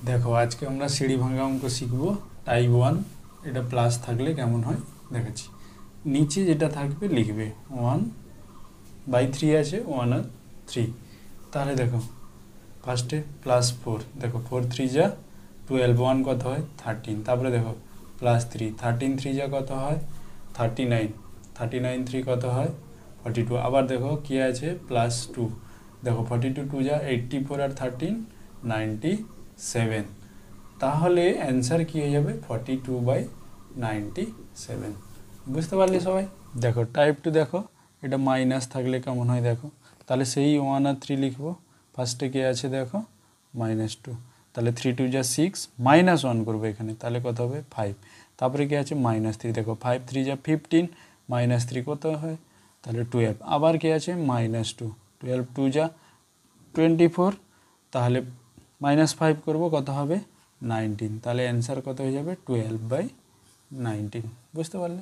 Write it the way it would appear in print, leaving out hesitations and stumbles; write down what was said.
দেখো আজকে আমরা সিঁড়ি ভাঙা অঙ্ক শিখব টাইপ 1। এটা প্লাস থাকলে কেমন হয় দেখাচ্ছি। নিচে যেটা থাকবে লিখবে 1/3 আছে 1 আর 3। তাহলে দেখো ফার্স্টে +4, দেখো 4 3 যা 12, 1 কত হয় 13। তারপরে দেখো +3, 13 3 যা কত হয় 39, 39 3 কত হয় 42। আবার দেখো কি আছে +2, দেখো 42 2 যা 84 আর 13 97। তাহলে অ্যান্সার কী হয়ে যাবে 42/97। বুঝতে পারলে সবাই? দেখো টাইপ 2 দেখো এটা মাইনাস থাকলে কেমন হয় দেখো, তাহলে সেই 1 আর 3 লিখবো। ফার্স্টে কে আছে দেখো -2, তাহলে 3 2 যা 6, -1 করবো এখানে, তাহলে কত হবে 5। তারপরে কি আছে -3, দেখো 5 3 যা 15, -3 কত হয় তাহলে 12। আবার কি আছে -2, 12 2 যা 24, তাহলে -5 করব কত হবে 19। তাহলে অ্যান্সার কত হয়ে যাবে 12/19। বুঝতে পারলে?